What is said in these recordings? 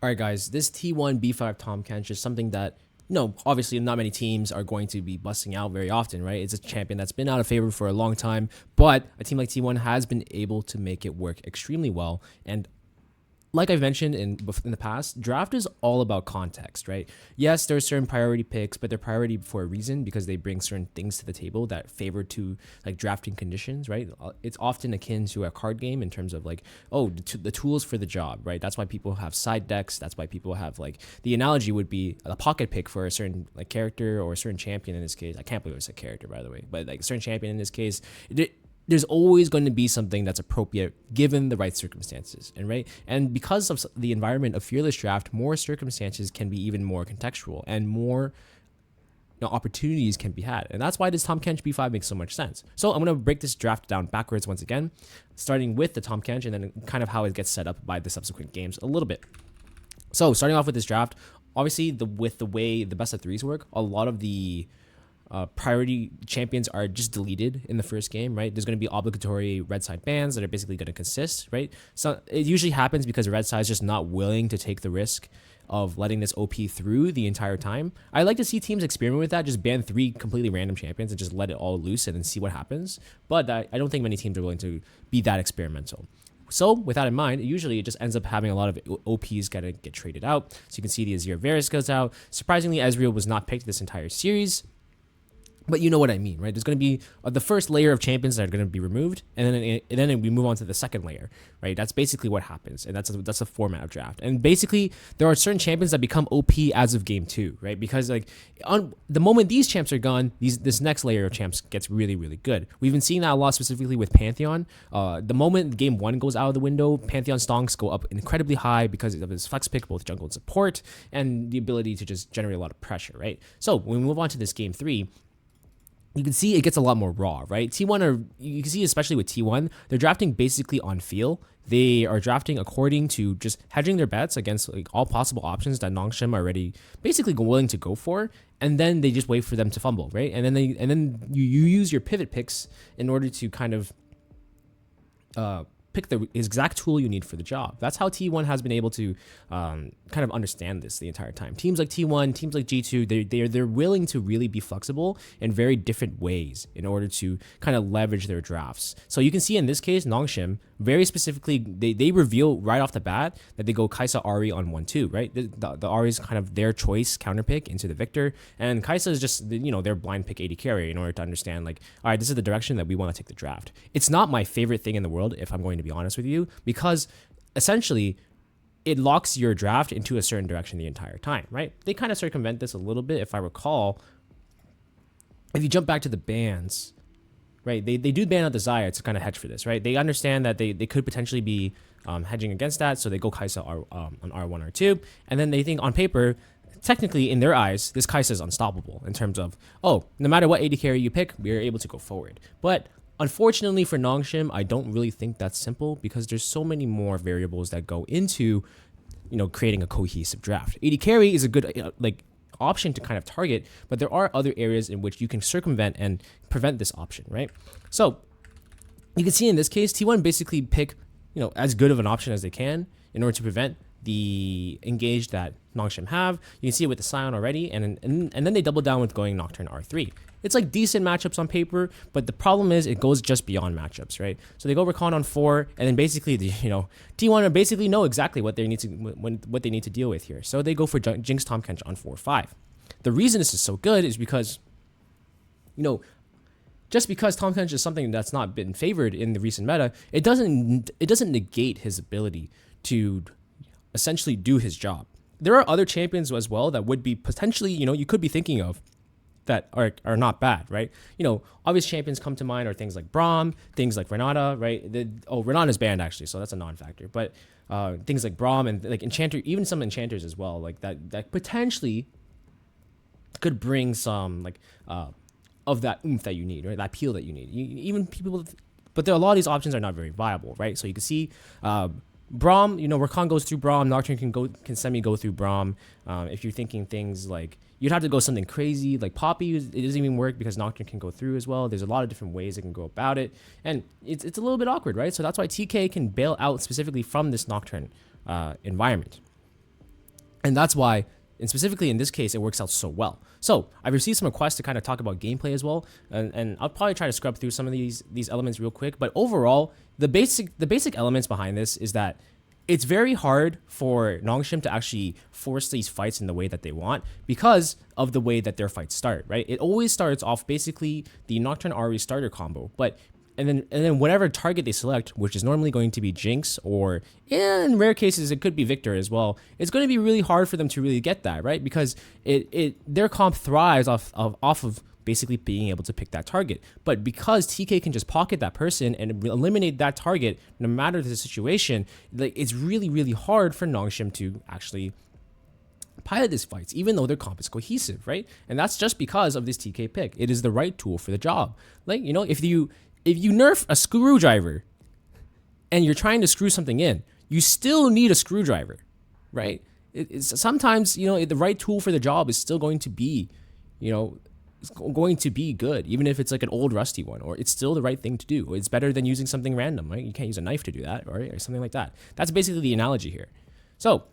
All right, guys, this T1 B5 Tahm Kench is something that, obviously not many teams are going to be busting out very often, right? It's a champion that's been out of favor for a long time, but a team like T1 has been able to make it work extremely well. And like I've mentioned in the past, draft is all about context, right? Yes, there are certain priority picks, but they're priority for a reason because they bring certain things to the table that favor to like drafting conditions, right? It's often akin to a card game in terms of like, oh, the tools for the job, right? That's why people have side decks. That's why people have like the analogy would be a pocket pick for a certain like character or a certain champion in this case. I can't believe it's a character, by the way, but like a certain champion in this case. There's always going to be something that's appropriate given the right circumstances, and because of the environment of fearless draft, more circumstances can be even more contextual and more opportunities can be had, and that's why this Tahm Kench B5 makes so much sense. So I'm going to break this draft down backwards once again, starting with the Tahm Kench and then kind of how it gets set up by the subsequent games a little bit. So starting off with this draft, obviously with the way the best of threes work, a lot of the priority champions are just deleted in the first game, right? There's going to be obligatory red side bans that are basically going to consist, right? So it usually happens because the red side is just not willing to take the risk of letting this OP through the entire time. I like to see teams experiment with that, just ban 3 completely random champions and just let it all loose and then see what happens. But I don't think many teams are willing to be that experimental. So with that in mind, usually it just ends up having a lot of OPs gotta get traded out. So you can see the Azir Varus goes out. Surprisingly, Ezreal was not picked this entire series. But you know what I mean, right? There's going to be the first layer of champions that are going to be removed, and then we move on to the second layer, right? That's basically what happens, and that's a format of draft. And basically, there are certain champions that become OP as of game 2, right? Because like on the moment these champs are gone, this next layer of champs gets really, really good. We've been seeing that a lot, specifically with Pantheon. The moment game 1 goes out of the window, Pantheon stonks go up incredibly high because of his flex pick, both jungle and support, and the ability to just generate a lot of pressure, right? So when we move on to this game 3. You can see it gets a lot more raw, right? You can see especially with T1, they're drafting basically on feel. They are drafting according to just hedging their bets against like all possible options that Nongshim are already basically willing to go for, and then they just wait for them to fumble, right? And then you use your pivot picks in order to kind of pick the exact tool you need for the job. That's how T1 has been able to kind of understand this the entire time. Teams like T1, teams like G2, they're willing to really be flexible in very different ways in order to kind of leverage their drafts. So you can see in this case, Nongshim, very specifically, they reveal right off the bat that they go Kai'Sa Ahri on 1-2, right? The Ahri is kind of their choice counter pick into the Victor, and Kai'Sa is just, their blind pick AD carry in order to understand like, all right, this is the direction that we want to take the draft. It's not my favorite thing in the world, if I'm going to be honest with you, because essentially it locks your draft into a certain direction the entire time, right? They kind of circumvent this a little bit, if I recall. If you jump back to the bans, right, they do ban out Desire to kind of hedge for this, right? They understand that they could potentially be hedging against that, so they go Kai'Sa on R1, R2, and then they think on paper, technically in their eyes, this Kai'Sa is unstoppable in terms of, oh, no matter what AD carry you pick, we are able to go forward. But unfortunately for Nongshim, I don't really think that's simple because there's so many more variables that go into, creating a cohesive draft. AD carry is a good option to kind of target, but there are other areas in which you can circumvent and prevent this option, right? So you can see in this case, T1 basically pick, as good of an option as they can in order to prevent the engage that Nongshim have. You can see it with the Scion already, and then they double down with going Nocturne R3. It's like decent matchups on paper, but the problem is it goes just beyond matchups, right? So they go Recon on 4, and then basically, T1 basically know exactly what they need to deal with here. So they go for Jinx Tahm Kench on 4-5. The reason this is so good is because, just because Tahm Kench is something that's not been favored in the recent meta, it doesn't negate his ability to essentially do his job. There are other champions as well that would be potentially, you could be thinking of that are not bad, right? Obvious champions come to mind are things like Braum, things like Renata, right? Renata's banned actually, so that's a non-factor. But things like Braum and like Enchanter, even some Enchanters as well, like that potentially could bring some of that oomph that you need, right? That peel that you need. Even people, but a lot of these options are not very viable, right? So you can see Braum, Rakan goes through Braum, Nocturne can semi-go through Braum. If you're thinking things like, you'd have to go something crazy, like Poppy, it doesn't even work because Nocturne can go through as well. There's a lot of different ways it can go about it, and it's a little bit awkward, right? So that's why TK can bail out specifically from this Nocturne environment. And that's why, and specifically in this case, it works out so well. So I've received some requests to kind of talk about gameplay as well, and I'll probably try to scrub through some of these elements real quick. But overall, the basic elements behind this is that it's very hard for Nongshim to actually force these fights in the way that they want because of the way that their fights start, right? It always starts off basically the Nocturne Ari starter combo, but and then whatever target they select, which is normally going to be Jinx, or in rare cases it could be Victor as well, it's going to be really hard for them to really get that, right? Because their comp thrives off of basically being able to pick that target. But because TK can just pocket that person and eliminate that target no matter the situation, like, it's really, really hard for Nongshim to actually pilot these fights, even though their comp is cohesive, right? And that's just because of this TK pick. It is the right tool for the job. Like, you know, if you nerf a screwdriver and you're trying to screw something in, you still need a screwdriver, right? It's sometimes, you know, the right tool for the job is still going to be, you know, it's going to be good, even if it's like an old rusty one, or it's still the right thing to do. It's better than using something random, right? You can't use a knife to do that, right? Or something like that. That's basically the analogy here. So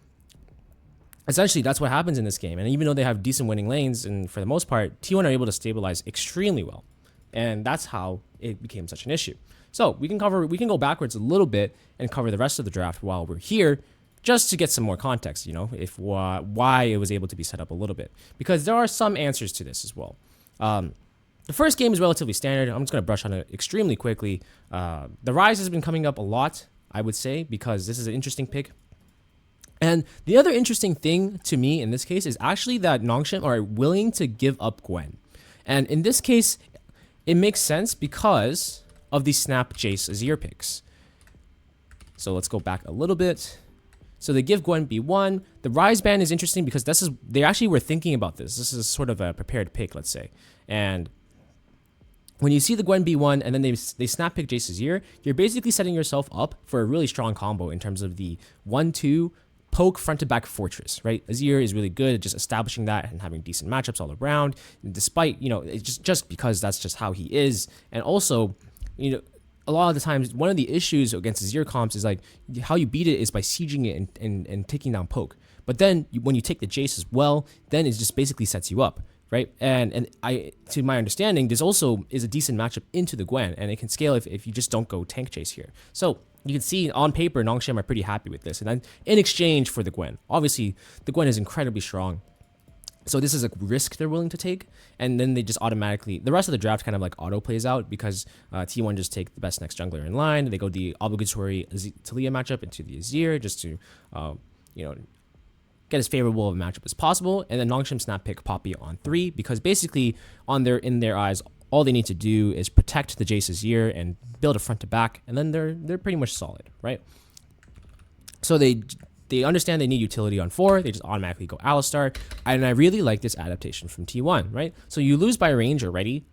essentially, that's what happens in this game. And even though they have decent winning lanes, and for the most part, T1 are able to stabilize extremely well. And that's how it became such an issue. So we can go backwards a little bit and cover the rest of the draft while we're here, just to get some more context, you know, if why it was able to be set up a little bit, because there are some answers to this as well. The first game is relatively standard. I'm just going to brush on it extremely quickly. The Rise has been coming up a lot, I would say, because this is an interesting pick. And the other interesting thing to me in this case is actually that Nongshim are willing to give up Gwen. And in this case, it makes sense because of the Snap Jace Azir picks. So let's go back a little bit. So they give Gwen B1. The Rise ban is interesting because they actually were thinking about this. This is sort of a prepared pick, let's say. And when you see the Gwen B1 and then they snap pick Jace Azir, you're basically setting yourself up for a really strong combo in terms of the 1-2 poke front to back fortress, right? Azir is really good at just establishing that and having decent matchups all around, despite, you know, it's just because that's just how he is. And also, you know, a lot of the times, one of the issues against Azir comps is like how you beat it is by sieging it and taking down poke. But then when you take the Jace as well, then it just basically sets you up, right? And to my understanding, this also is a decent matchup into the Gwen, and it can scale if you just don't go tank Jace here. So you can see on paper, Nongshim are pretty happy with this. And then in exchange for the Gwen, obviously the Gwen is incredibly strong. So this is a risk they're willing to take, and then they just automatically, the rest of the draft kind of like auto plays out because T1 just take the best next jungler in line. They go the obligatory Talia matchup into the Azir just to, you know, get as favorable of a matchup as possible, and then Nongshim snap pick Poppy on 3 because basically in their eyes, all they need to do is protect the Jace Azir and build a front to back, and then they're pretty much solid, right? So they understand they need utility on 4. They just automatically go Alistar. And I really like this adaptation from T1, right? So you lose by range already,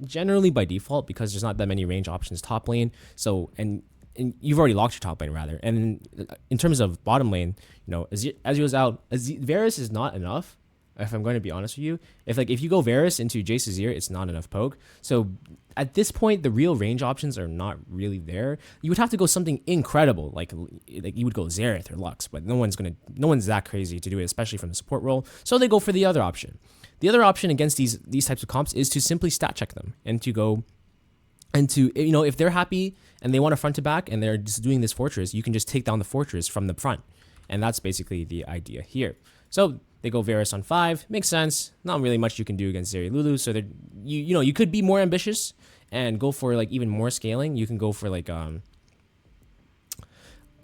generally by default, because there's not that many range options top lane. So, and you've already locked your top lane, rather. And in terms of bottom lane, you know, as you was out, Varus is not enough. If I'm going to be honest with you, if you go Varus into Jace Azir, it's not enough poke. So at this point, the real range options are not really there. You would have to go something incredible, like you would go Xerath or Lux, but no one's that crazy to do it, especially from the support role. So they go for the other option. The other option against these types of comps is to simply stat check them and to go and to, you know, if they're happy and they want a front to back and they're just doing this fortress, you can just take down the fortress from the front. And that's basically the idea here. So they go Varus on 5. Makes sense. Not really much you can do against Zeri Lulu. So you could be more ambitious and go for like even more scaling. You can go for like a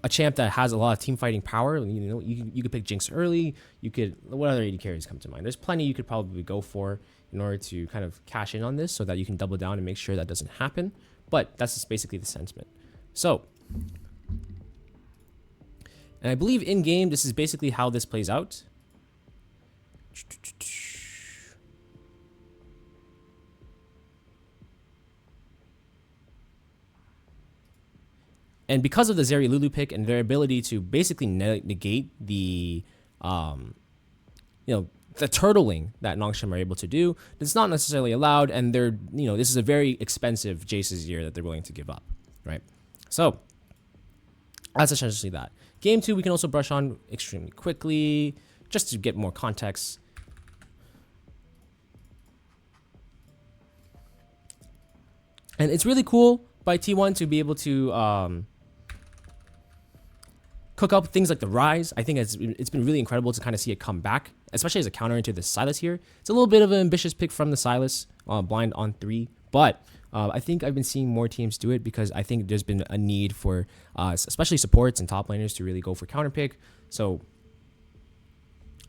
champ that has a lot of team fighting power. You know, you could pick Jinx early. You could, what other AD carries come to mind? There's plenty you could probably go for in order to kind of cash in on this so that you can double down and make sure that doesn't happen. But that's just basically the sentiment. So, and I believe in game, this is basically how this plays out. And because of the Zeri Lulu pick and their ability to basically negate the, the turtling that Nongshim are able to do, it's not necessarily allowed, and this is a very expensive Jace Azir that they're willing to give up, right? So that's essentially that. Game 2, we can also brush on extremely quickly. just to get more context. And it's really cool by T1 to be able to cook up things like the Rise. I think it's been really incredible to kind of see it come back, especially as a counter into the Sylas here. It's a little bit of an ambitious pick from the Sylas, blind on 3, but I think I've been seeing more teams do it because I think there's been a need for especially supports and top laners to really go for counter pick. So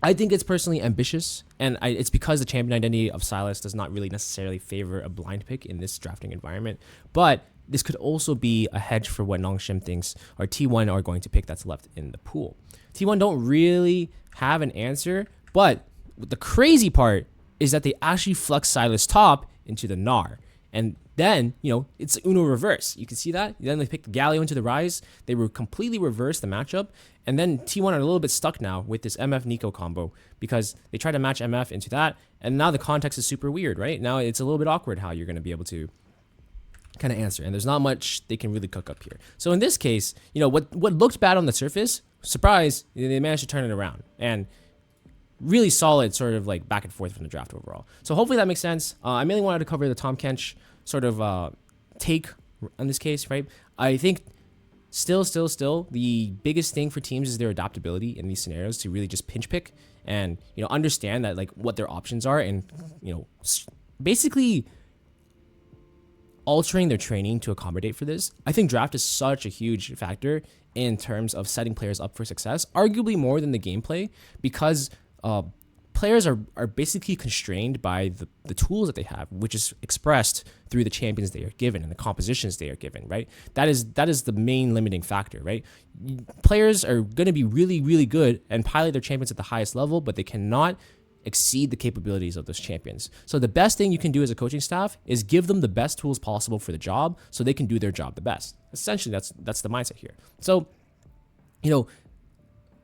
I think it's personally ambitious, and it's because the champion identity of Sylas does not really necessarily favor a blind pick in this drafting environment. But this could also be a hedge for what Nongshim thinks or T1 are going to pick that's left in the pool. T1 don't really have an answer, but the crazy part is that they actually flex Sylas top into the Gnar. And then, it's Uno reverse. You can see that. Then they picked the Galio into the Rise. They were completely reversed the matchup. And then T1 are a little bit stuck now with this MF Nico combo because they tried to match MF into that. And now the context is super weird, right? Now it's a little bit awkward how you're going to be able to kind of answer. And there's not much they can really cook up here. So in this case, what looked bad on the surface, surprise, they managed to turn it around. And really solid sort of like back and forth from the draft overall. So hopefully that makes sense. I mainly wanted to cover the Tahm Kench sort of take on this case, right? I think still, the biggest thing for teams is their adaptability in these scenarios to really just pinch pick and, understand that like what their options are and, basically altering their training to accommodate for this. I think draft is such a huge factor in terms of setting players up for success, arguably more than the gameplay, because players are basically constrained by the tools that they have, which is expressed through the champions they are given and the compositions they are given, right? That is the main limiting factor, right? Players are going to be really, really good and pilot their champions at the highest level, but they cannot exceed the capabilities of those champions. So the best thing you can do as a coaching staff is give them the best tools possible for the job so they can do their job the best. Essentially, that's the mindset here. So,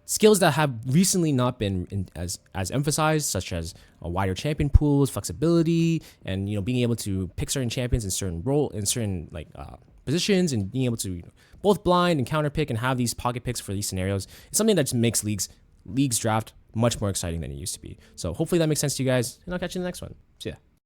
skills that have recently not been as emphasized, such as a wider champion pools, flexibility, and being able to pick certain champions in certain positions, and being able to both blind and counter pick and have these pocket picks for these scenarios. It's something that just makes leagues draft much more exciting than it used to be. So hopefully that makes sense to you guys, and I'll catch you in the next one. See ya.